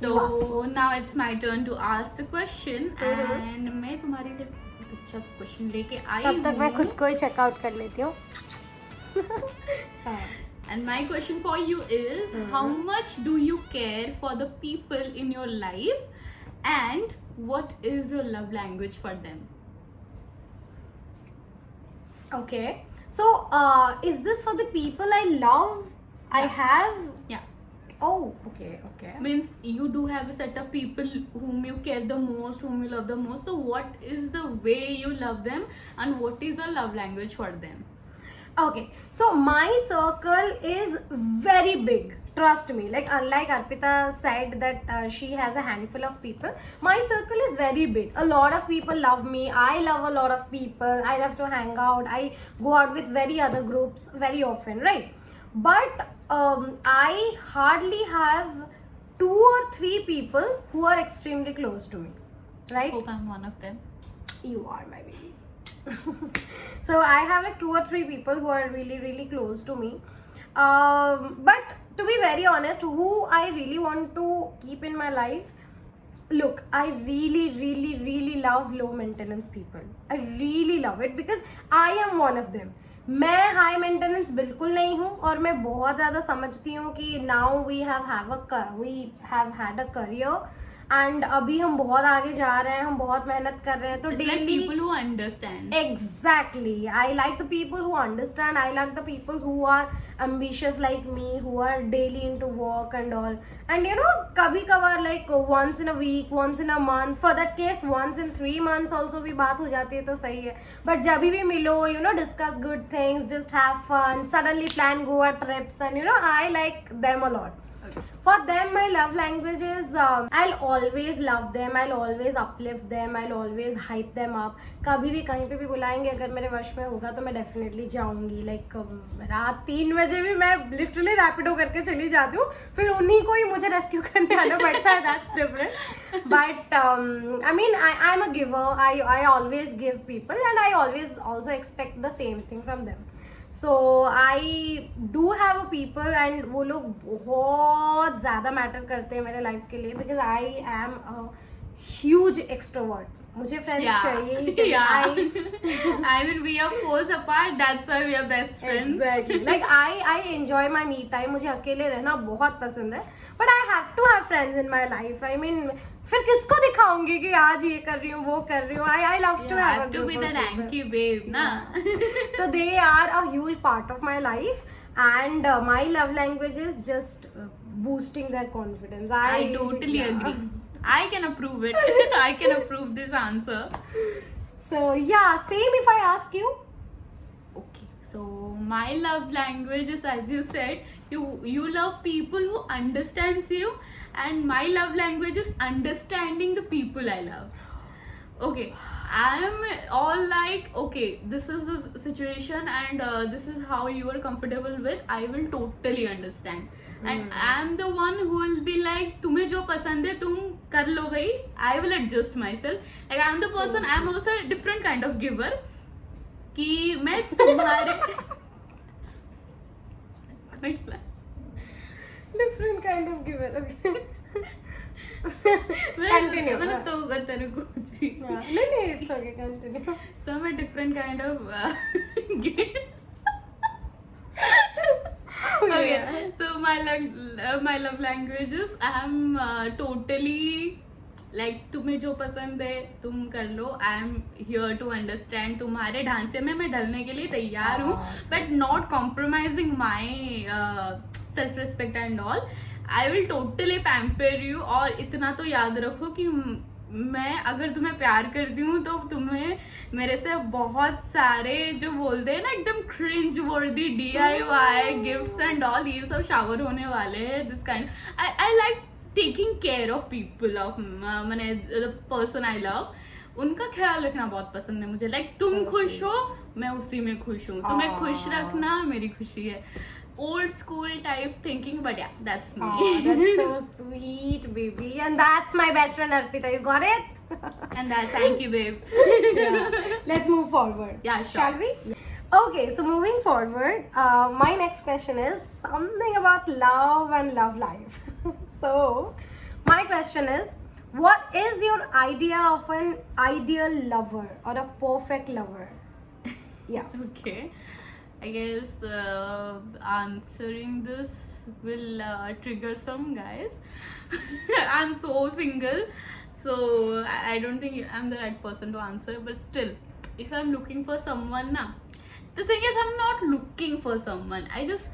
So now it's my turn to ask the question and मैं तुम्हारे लिए अच्छा क्वेश्चन लेके आई तब तक मैं हूँ. खुद को ही चेकआउट कर लेती हूँ. And my question for you is, how much do you care for the people in your life, and what is your love language for them? Okay. So, is this for the people I love? I Yeah. have. Yeah. Oh, okay, okay. Means you do have a set of people whom you care the most, whom you love the most. So what is the way you love them, and what is your love language for them? Okay, so my circle is very big. Trust me. Like, unlike Arpita said that she has a handful of people, my circle is very big. A lot of people love me. I love a lot of people. I love to hang out. I go out with very other groups very often, right? But I hardly have 2 or 3 people who are extremely close to me, right? Hope I'm one of them. You are my baby. So I have like 2 or 3 people who are really, really close to me. But to be very honest, who I really want to keep in my life, look, I really, really, really love low maintenance people. I really love it because I am one of them. मैं high maintenance बिल्कुल नहीं हूँ और मैं बहुत ज़्यादा समझती हूँ कि now we have had a career and अभी हम बहुत आगे जा रहे हैं, हम बहुत मेहनत कर रहे हैं, तो It's like daily people who understand. Exactly. I like the people who understand. I like the people who are ambitious like me, who are daily into work and all. And you know, kabhi kabar like once in a week, once in a month. For that case, once in 3 months also भी बात हो जाती है तो सही है. But जब भी मिलो, you know, discuss good things, just have fun, suddenly plan Goa trips, and you know, I like them a lot. For them, my love language is I'll always love them, I'll always uplift them, I'll always hype them up. कभी भी कहीं पे भी बुलाएंगे, अगर मेरे वश में होगा तो मैं डेफिनेटली जाऊंगी. लाइक रात 3 बजे भी मैं लिटरली रैपिडो करके चली जाती हूँ, फिर उन्हीं को ही मुझे रेस्क्यू करने आना पड़ता है. That's different. But I mean I am a giver. I always give people and I always also expect the same thing from them. So I do have a people and वो लोग बहुत ज़्यादा matter करते हैं मेरे life के लिए because I am a huge extrovert. मुझे फ्रेंड्स चाहिए ही चाहिए. I mean, we are poles apart. That's why we are best friends. Exactly. Like I enjoy my me time. मुझे अकेले रहना बहुत पसंद है. But I have to have friends in my life. I mean, फिर किसको दिखाऊंगी कि आज ये कर रही हूँ, वो कर रही हूँ. I love to You have a have to group be of the people. ranky babe, na? So they are a huge part of my life, and my love language is just boosting their confidence. I totally yeah. agree. I can approve it. I can approve this answer. So yeah, same if I ask you. Okay, so my love language is, as you said, you love people who understands you, and my love language is understanding the people I love. Okay, I'm all like, okay, this is the situation and this is how you are comfortable with. I will totally understand. And I'm the one who will be like, तुम्हें जो पसंद है तुम कर लो भाई. I will adjust myself. Like I'm the person. I'm also a different kind of giver. कि मैं तुम्हारे Different kind of giver. Okay. Continue. Continue. तो तेरे को जी. नहीं, it's okay. Continue. So I'm a different kind of giver. Okay, so my love language is I'm totally like तुम्हें जो पसंद है तुम कर लो. I am here to understand. तुम्हारे ढांचे में मैं ढलने के लिए तैयार हूँ, but not compromising my self respect and all. I will totally pamper you. और इतना तो याद रखो कि मैं अगर तुम्हें प्यार करती हूँ तो तुम्हें मेरे से बहुत सारे जो बोलते हैं ना एकदम क्रिंज वर्दी DIY गिफ्ट्स एंड ऑल, ये सब शावर होने वाले हैं. This kind I like taking care of people, of मैंने द पर्सन आई लव. उनका ख्याल रखना बहुत पसंद है मुझे. लाइक तुम खुश हो मैं उसी में खुश हूँ. तुम्हें खुश रखना मेरी खुशी है. Old school type thinking, but yeah, that's me. That's so sweet, baby. And that's my best friend Arpita. You got it? And that's thank you, babe. Yeah. Let's move forward. Yeah, sure. Shall we? Okay, so moving forward, my next question is something about love and love life. So, My question is, what is your idea of an ideal lover or a perfect lover? Yeah. Okay, I guess answering this will trigger some guys. I'm so single, so I don't think I'm the right person to answer. But still, if I'm looking for someone, na, the thing is, I'm not looking for someone. I just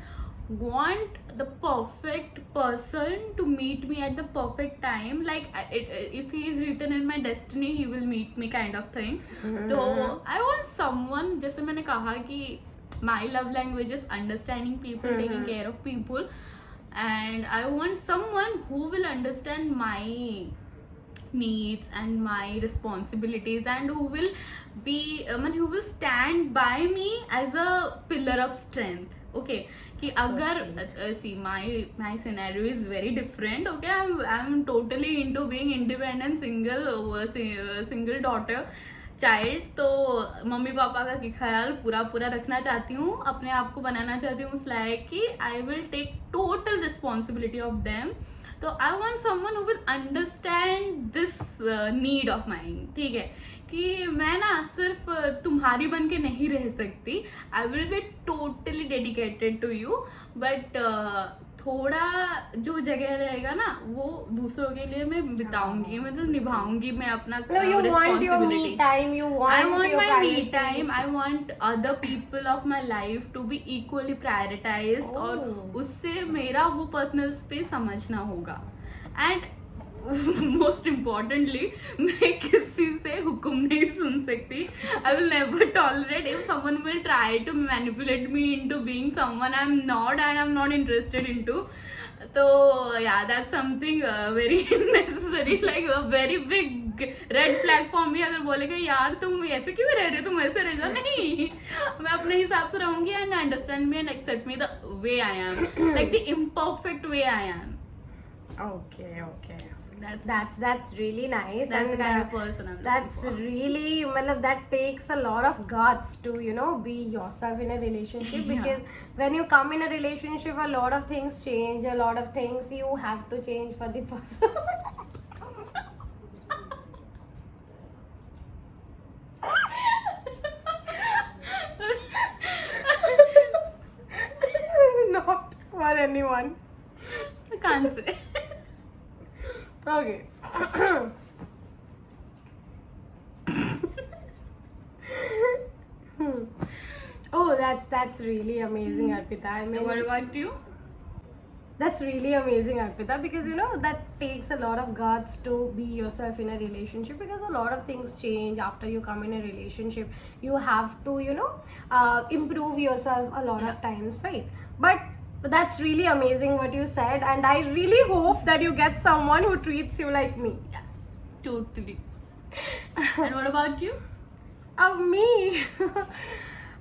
want the perfect person to meet me at the perfect time. Like if he is written in my destiny, he will meet me, kind of thing. So I want someone, जैसे मैंने कहा कि my love language is understanding people, taking care of people, and I want someone who will understand my needs and my responsibilities, and who will be who will stand by me as a pillar of strength. Okay, कि अगर see my scenario is very different. Okay, I'm totally into being independent, single daughter child. तो mummy papa का ख्याल पूरा रखना चाहती हूँ, अपने आप को बनाना चाहती हूँ उस लायक कि I will take total responsibility of them. तो I want someone who will understand this need of mine. ठीक है, कि मैं ना सिर्फ तुम्हारी बन के नहीं रह सकती. I will be totally dedicated to you, but थोड़ा जो जगह रहेगा ना वो दूसरों के लिए मैं बिताऊंगी, मतलब निभाऊंगी मैं अपना responsibility. I want my me time. I want other people of my life to be equally prioritized. और उससे मेरा वो पर्सनल स्पेस समझना होगा. एंड मोस्ट इम्पॉर्टेंटली, मैं किसी से हुक्म नहीं सुन सकती. I will never tolerate if someone will try to manipulate me into being someone I am not and I am not interested into. तो yeah that's something very necessary, like a very big red flag for me. अगर बोलेगा यार तुम ऐसे क्यों रह रहे हो, तुम ऐसे रह जाओ, नहीं, मैं अपने हिसाब से रहूंगी and understand me and accept me the way I am, like the imperfect way I am. Okay. That's really nice. That's and the kind of person I'm that's looking for. really, matlab, that takes a lot of guts to be yourself in a relationship. Yeah. Because when you come in a relationship, a lot of things change, a lot of things you have to change for the person. Not for anyone. I can't say. Okay. Oh, that's really amazing, Arpita. I mean, What about you? that's really amazing, Arpita, because that takes a lot of guts to be yourself in a relationship, because a lot of things change after you come in a relationship. You have to improve yourself a lot of times, right? But that's really amazing what you said, and I really hope that you get someone who treats you like me. Yeah, totally. And what about you? Me.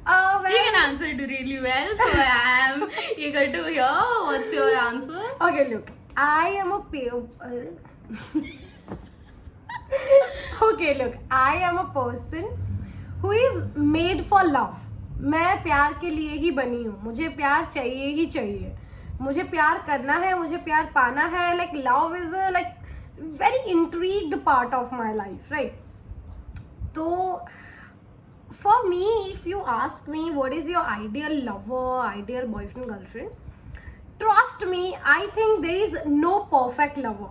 You can answer it really well, so I am eager to hear. What's your answer? Okay, look, I am a okay, look, I am a person who is made for love. मैं प्यार के लिए ही बनी हूँ. मुझे प्यार चाहिए ही चाहिए. मुझे प्यार करना है, मुझे प्यार पाना है. Like love is a very intrigued part of my life, right? So for me, if you ask me what is your ideal lover, ideal boyfriend, girlfriend, trust me, I think there is no perfect lover.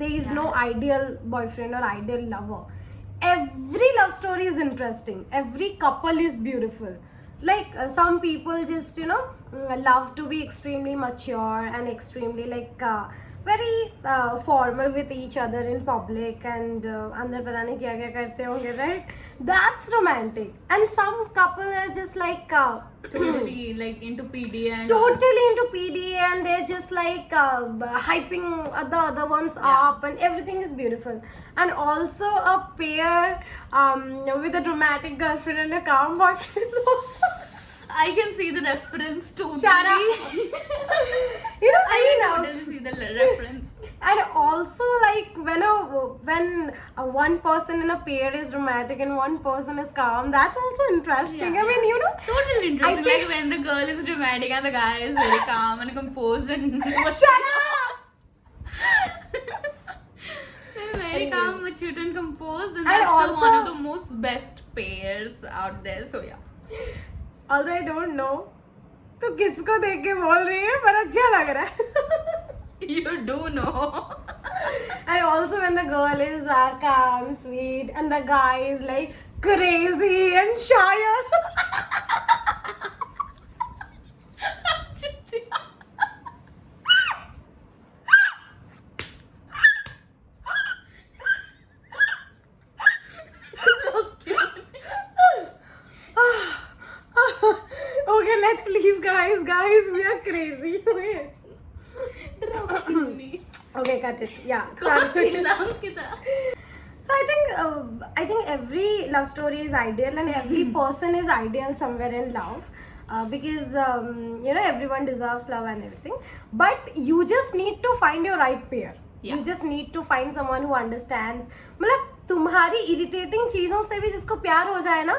There is no ideal boyfriend or ideal lover. Every love story is interesting. Every couple is beautiful. Like some people just love to be extremely mature and extremely very formal with each other in public, and अंदर पता नहीं क्या क्या करते होंगे, right? That's romantic. And some couple are just Totally into PD and totally into PD, and they're just hyping the other ones up, and everything is beautiful. And also a pair with a dramatic girlfriend and a calm boyfriend is also. I can see the reference totally. Shut up. I can totally see the reference. And also when one person in a pair is dramatic and one person is calm, that's also interesting. I mean, totally interesting. I think- Like when the girl is dramatic and the guy is very calm and composed and Shut up! cute and composed, then And that's also- one of the most best pairs out there. So yeah. Although I don't know तो किसको देख के बोल रही है पर अच्छा लग रहा है You do know. and also when the girl is calm, sweet and the guy is like crazy and shy. Okay, let's leave guys. Guys, we are crazy. Okay, cut it. Yeah, start. So I think every love story is ideal and every person is ideal somewhere in love. Because everyone deserves love and everything, but you just need to find your right pair. Yeah. You just need to find someone who understands. मतलब तुम्हारी irritating चीजों से भी जिसको प्यार हो जाए ना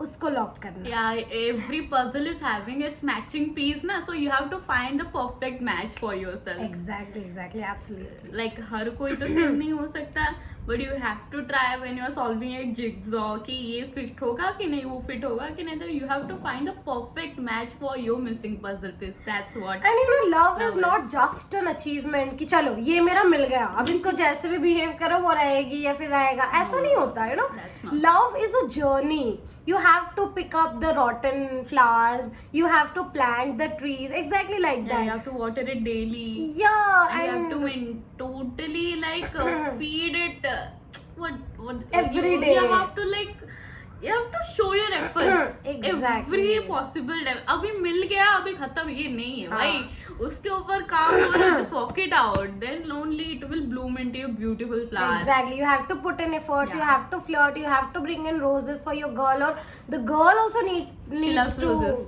उसको लॉक करना. Yeah, every puzzle is having its matching piece na, so you have to find the perfect match for yourself. Exactly, absolutely. Like हर कोई तो सेम नहीं हो सकता, but you have to try when you are solving a jigsaw कि ये fit होगा कि नहीं, वो fit होगा कि नहीं, तो you have to find a perfect match for your missing puzzle piece. That's what. And love is Love not just an achievement कि चलो ये मेरा मिल गया अब इसको जैसे भी behave करो वो रहेगी या फिर रहेगा, ऐसा नहीं होता. That's not. Love is a journey. You have to pick up the rotten flowers, you have to plant the trees, exactly like Yeah, that. you have to water it daily. Yeah, And you and have to totally feed it. What Every you, day. You have to show your efforts. Exactly. Every possible time. अभी मिल गया अभी खत्म ये नहीं है हाँ. भाई, उसके ऊपर काम हो रहा है, just walk it out, then only it will bloom into a beautiful flower. Exactly, you have to put in efforts, you Yeah. have to flirt, you have to bring in roses for your girl, or the girl also needs She loves to roses.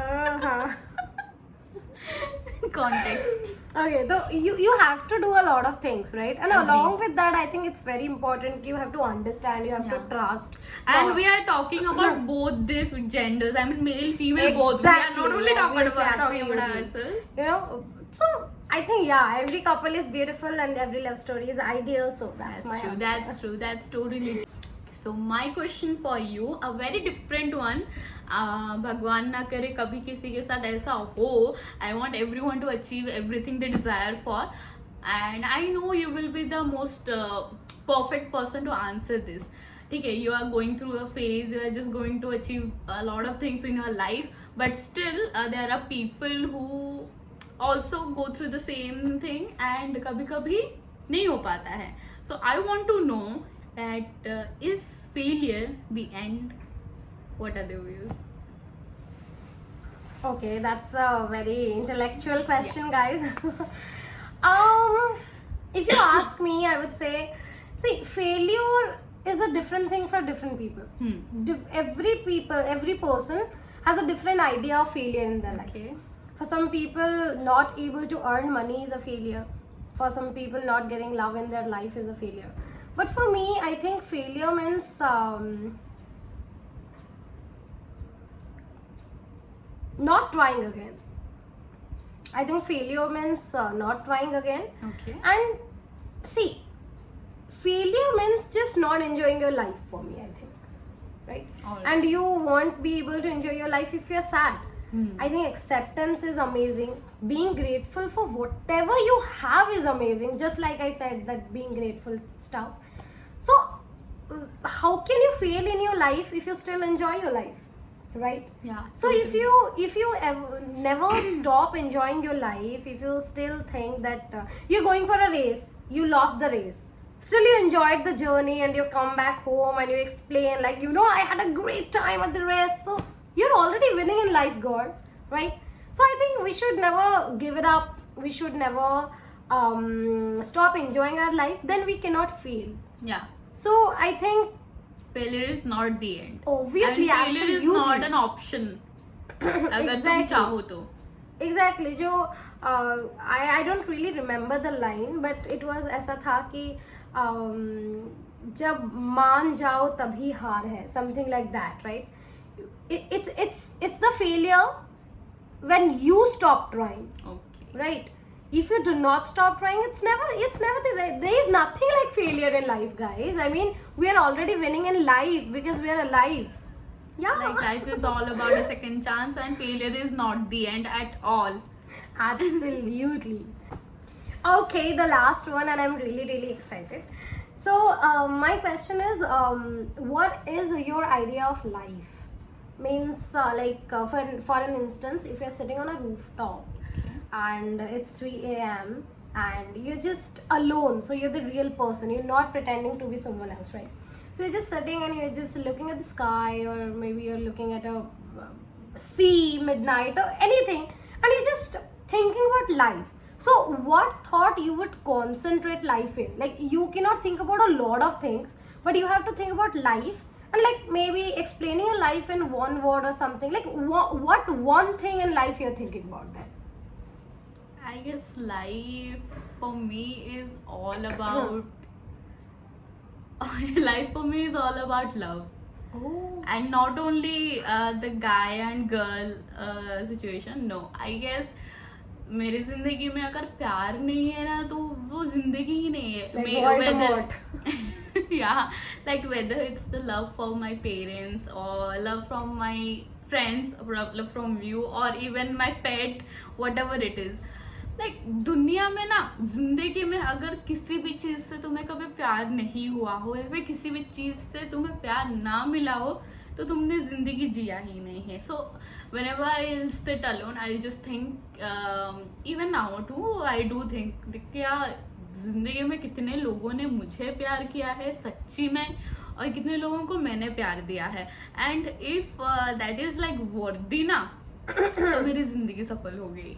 Uh-huh. Context. Okay, so you have to do a lot of things, right? And Agreed. along with that, I think it's very important. You have to understand. You have to Yeah. trust. And we are talking about both the genders. I mean, male, female, both. We are Exactly. not only talking Obviously, about absolutely. ourselves. So I think every couple is beautiful and every love story is ideal. So that's my That's true. answer. That's true. That's totally. So my question for you, a very different one. भगवान ना करे कभी किसी के साथ ऐसा हो. I want everyone to achieve everything they desire for, and I know you will be the most perfect person to answer this. ठीक है, you are going through a phase, you are just going to achieve a lot of things in your life, but still there are people who also go through the same thing and कभी कभी नहीं हो पाता है. So I want to know that is failure the end? What are the views? Okay, that's a very intellectual question, guys. If you ask me, I would say, see, failure is a different thing for different people. Every person has a different idea of failure in their life. Okay. For some people, not able to earn money is a failure. For some people, not getting love in their life is a failure. But for me, I think failure means not trying again. I think failure means not trying again. Okay. And see, failure means just not enjoying your life for me, I think. Right? Alright. And you won't be able to enjoy your life if you're sad. Hmm. I think acceptance is amazing. Being grateful for whatever you have is amazing. Just like I said, that being grateful stuff. So, how can you fail in your life if you still enjoy your life? Right? Yeah. So totally. if you never stop enjoying your life, if you still think that you're going for a race, you lost the race, still you enjoyed the journey and you come back home and you explain like, I had a great time at the race. So you're already winning in life, God, right? So I think we should never give it up. We should never stop enjoying our life. Then we cannot fail. Yeah. So I think Failure is not the end. obviously, and failure absolutely. is not an option. अगर तुम Exactly. चाहो तो. Exactly. जो I don't really remember the line, but it was ऐसा था कि जब मान जाओ तभी हार है, something like that, right? It's the failure when you stop trying, Okay. right? if you do not stop trying, it's never there is nothing like failure in life, guys. I mean, we are already winning in life because we are alive. Yeah. Like life is all about a second chance, and failure is not the end at all. Absolutely. Okay, the last one, and I'm really excited. So my question is, what is your idea of life? Means for an instance, if you're sitting on a rooftop and it's 3 a.m. and you're just alone, so you're the real person, you're not pretending to be someone else, right? So you're just sitting and you're just looking at the sky, or maybe you're looking at a sea, midnight, or anything, and you're just thinking about life. So what thought you would concentrate life in? Like, you cannot think about a lot of things, but you have to think about life, and like maybe explaining your life in one word or something. Like, what one thing in life you're thinking about then? I guess life for me is all about life for me is all about love. Oh. And not only the guy and girl situation. No, I guess मेरी जिंदगी में अगर प्यार नहीं है ना तो वो जिंदगी ही नहीं है. Like Voldemort. Yeah, like whether it's the love for my parents or love from my friends, love from you, or even my pet, whatever it is. Like दुनिया में ना, जिंदगी में अगर किसी भी चीज से तुम्हें कभी प्यार नहीं हुआ हो, या फिर किसी भी चीज से तुम्हें प्यार ना मिला हो, तो तुमने जिंदगी जिया ही नहीं है. So whenever I sit alone, I just think, even now too, I do think क्या जिंदगी में कितने लोगों ने मुझे प्यार किया है सच्ची में, और कितने लोगों को मैंने प्यार दिया है. And if that is like वर्दी ना, तो मेरी जिंदगी सफल हो गई.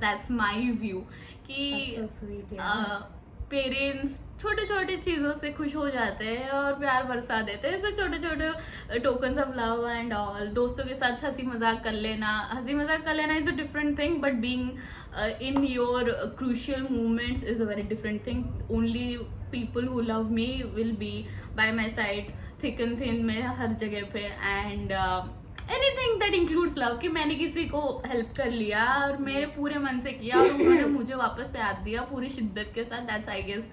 That's my view कि That's so sweet, yeah. Parents छोटे छोटे चीज़ों से खुश हो जाते हैं और प्यार बरसा देते हैं. ऐसे छोटे छोटे tokens of love and all. दोस्तों के साथ हंसी मजाक कर लेना is a different thing, but being in your crucial moments is a very different thing. Only people who love me will be bye my side, thick and thin में, हर जगह पे. And anything that includes love, कि मैंने किसी को help कर लिया और मेरे पूरे मन से किया और उन्होंने मुझे वापस प्यार दिया पूरी शिद्दत के साथ. That's I guess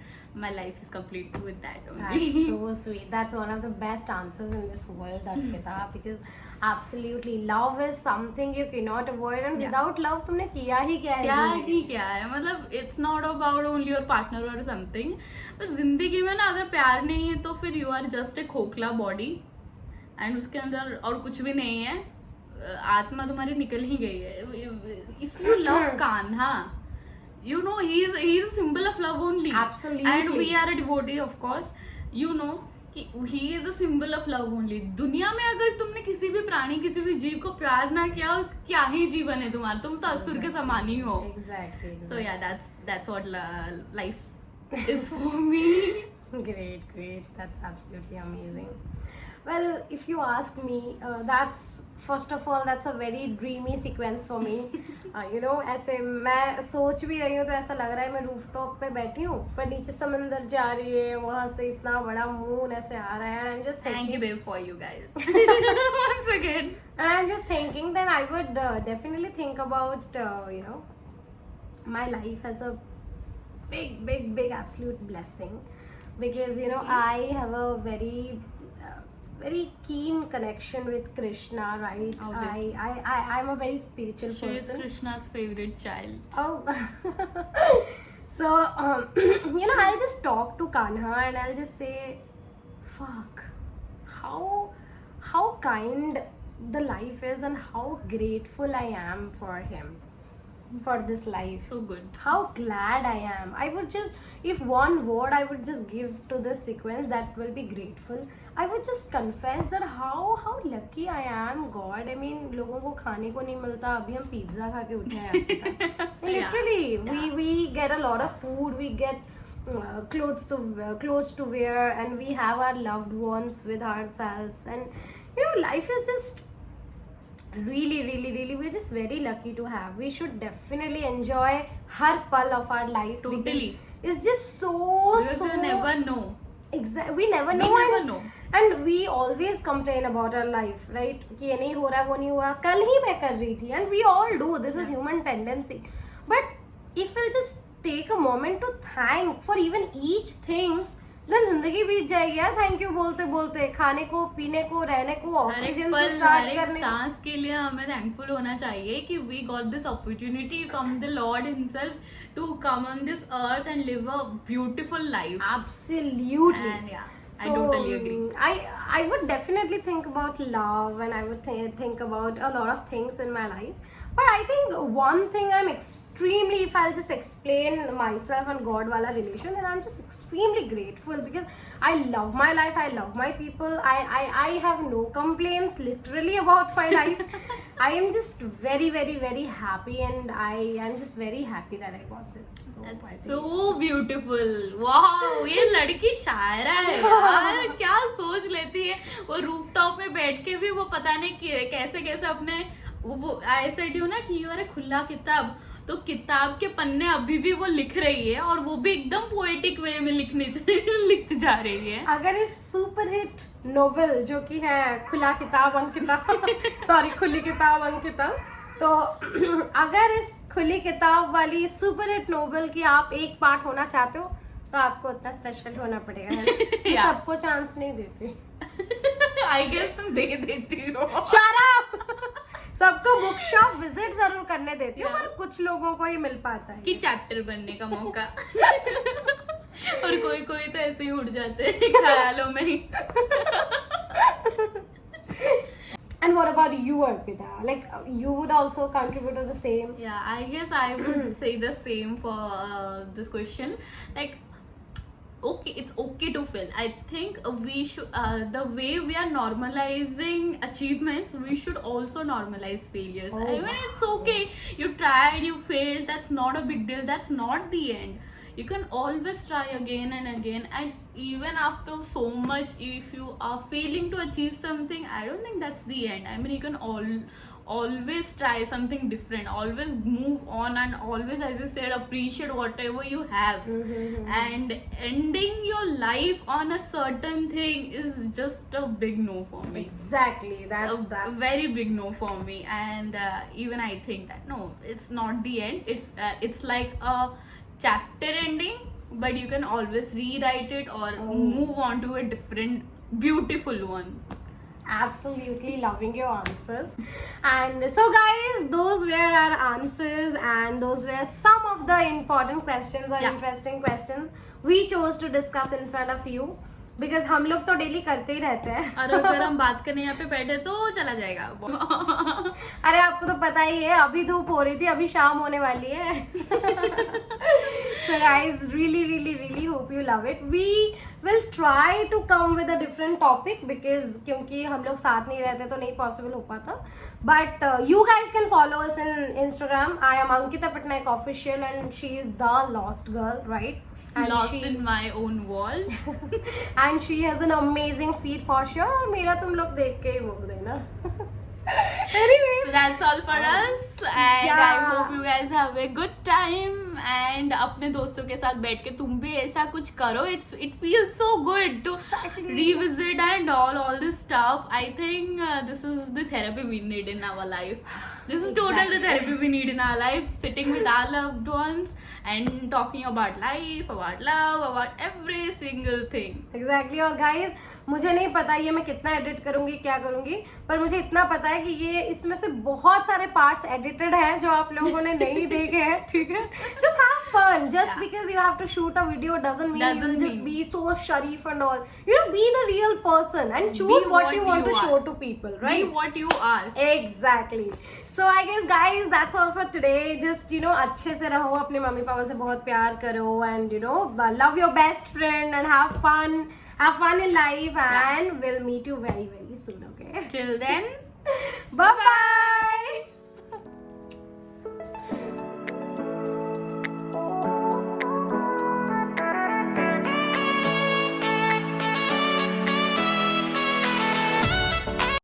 my life is complete with that only. That's so sweet. That's one of the best answers in this world, Arpita, because absolutely love is something you cannot avoid, and Yeah. without love तुमने किया ही क्या है क्या जिंदगी ही में? क्या है. मतलब it's not about only your partner और समथिंग. बस जिंदगी में ना अगर प्यार नहीं है तो फिर यू आर जस्ट ए खोखला बॉडी, एंड उसके अंदर और कुछ भी नहीं है. आत्मा तुम्हारी निकल ही गई है. If you love Kanha, you know he is a symbol of love only. Absolutely. And we are a devotee, of course. You know कि he is a symbol of love only. दुनिया में अगर तुमने किसी भी प्राणी, किसी भी जीव को प्यार ना किया, क्या ही जीवन है तुम्हारा. तुम तो असुर के समान ही हो. Exactly. So yeah, that's what life is for me. Great. That's absolutely amazing. Well, if you ask me, that's first of all that's a very dreamy sequence for me. You know, ऐसे मैं सोच भी रही हूँ तो ऐसा लग रहा है मैं रूफटॉप पे बैठी हूँ, पर नीचे समंदर जा रही है, वहाँ से इतना बड़ा मून ऐसे आ रहा है, and I'm just Thank you, thinking, babe, for you guys. Once again. and I'm just thinking that I would definitely think about you know, my life as a big absolute blessing, because you know I have a very keen connection with Krishna, right? Obviously. I'm a very spiritual She is person. Krishna's favorite child. Oh. So you know, I'll just talk to Kanha and I'll just say, fuck, how kind the life is, and how grateful I am for him, for this life. So good. How glad I am. I would just, if one word I would just give to this sequence, that will be grateful. I would just confess that how lucky I am, God. I mean, लोगों को खाने को नहीं मिलता, अभी हम pizza खा के उठे हैं. Literally, we get a lot of food, we get clothes to wear, and we have our loved ones with ourselves, and you know, life is just really we're just very lucky to have. We should definitely enjoy har pal of our life. Totally. Because it's just Because so you never know. exactly, we never We know. never know. And we always complain about our life, right? कि ये नहीं हो रहा, वो नहीं हुआ, कल ही मैं कर रही थी. And we all do. This is human tendency. But if we'll just take a moment to thank for even each things, then जिंदगी बीत जाएगी यार. थैंक यू बोलते बोलते, खाने को, पीने को, रहने को, ऑक्सीजन से स्टार्ट करने, सांस के लिए हमें थैंकफुल होना चाहिए कि we got this opportunity from the lord himself to come on this earth and live a beautiful life. Absolutely. And yeah, I totally agree. I would definitely think about love, and I would think about a lot of things in my life. But I think one thing I'm extremely, if I'll just explain myself and God wala relation, and I'm just extremely grateful because I love my life, I love my people, I have no complaints literally about my life. I am just very, very, very happy, and I am just very happy that I got this. So I That's think so beautiful. Wow, ये लड़की शायरा है यार. क्या सोच लेती है वो rooftop में बैठ के भी. वो पता नहीं कैसे कैसे अपने वो ऐसे ड्यू ना कि ये खुला किताब, तो किताब के पन्ने अभी भी वो लिख रही है और वो भी एकदम पोएटिक वे में लिखते जा रही है. अगर इस सुपर हिट नोवेल जो कि है खुला किताब अंकिता सॉरी खुली किताब अंकिता, तो अगर इस खुली किताब वाली सुपर हिट नोवेल की आप एक पार्ट होना चाहते हो तो आपको उतना स्पेशल होना पड़ेगा. मैं Yeah. सबको चांस नहीं देती. आई गेस तुम दे देती हो. Shut up! सबको बुक शॉप विजिट जरूर करने देती हूँ, Yeah. पर कुछ लोगों को ही मिल पाता है कि चैप्टर बनने का मौका. और कोई कोई तो ऐसे ही उड़ जाते हैं ख्यालों में ही. And what about you, Arpita? Like, you would also contribute to the same. Yeah, I guess I would say the same for this question. Like, okay, it's okay to fail. I think we should, the way we are normalizing achievements, we should also normalize failures. Oh, I mean, it's okay. You tried, you failed. That's not a big deal. That's not the end. You can always try again and again, and even after so much, if you are failing to achieve something, I don't think that's the end. I mean, you can always try something different, always move on, and always, as you said, appreciate whatever you have. And ending your life on a certain thing is just a big no for me. Exactly. That's A very big no for me. And even I think that no, it's not the end. It's like a chapter ending, but you can always rewrite it or move on to a different beautiful one. Absolutely loving your answers. And so guys, those were our answers, and those were some of the important questions or Yeah. interesting questions we chose to discuss in front of you, because हम लोग तो daily करते ही रहते हैं. और अगर हम बात करने यहाँ पे बैठे तो चला जाएगा. अरे आपको तो पता ही है, अभी धूप हो रही थी, अभी शाम होने वाली है. So guys, really hope you love it. We will try to come with a different topic, because क्योंकि हम लोग साथ नहीं रहते तो नहीं possible हो पाता. But you guys can follow us in Instagram. I am Ankita Patnaik official, and she is the lost girl, right? And Lost she, in my own wall. and she has an amazing feed for sure. और मेरा तुम लोग देख के ही बोल देना. Anyways, So that's all for us, and Yeah. I hope you guys have a good time. And अपने दोस्तों के साथ बैठ के तुम भी ऐसा कुछ करो. It feels so good to revisit and all this stuff. I think this is the therapy we need in our life. This is total the therapy we need in our life. Sitting with our loved ones and talking about life, about love, about every single thing. Exactly. और guys, मुझे नहीं पता ये मैं कितना edit करूंगी, क्या करूंगी, पर मुझे इतना पता है कि ये इसमें से बहुत सारे पार्ट्स एडिटेड हैं जो आप लोगों ने नहीं देखे हैं. ठीक है, just have fun. Just Yeah. because you have to shoot a video doesn't mean you will Doesn't just mean. be so sharif and all. You know, be the real person and choose Be what what you want you to are. show to people, Be right? what you are. Exactly. So I guess guys, that's all for today. Just अच्छे से रहो, अपने mummy papa से बहुत प्यार करो, and love your best friend and have fun. Have fun in life, and we'll meet you very soon. Okay. Till then. Bye bye.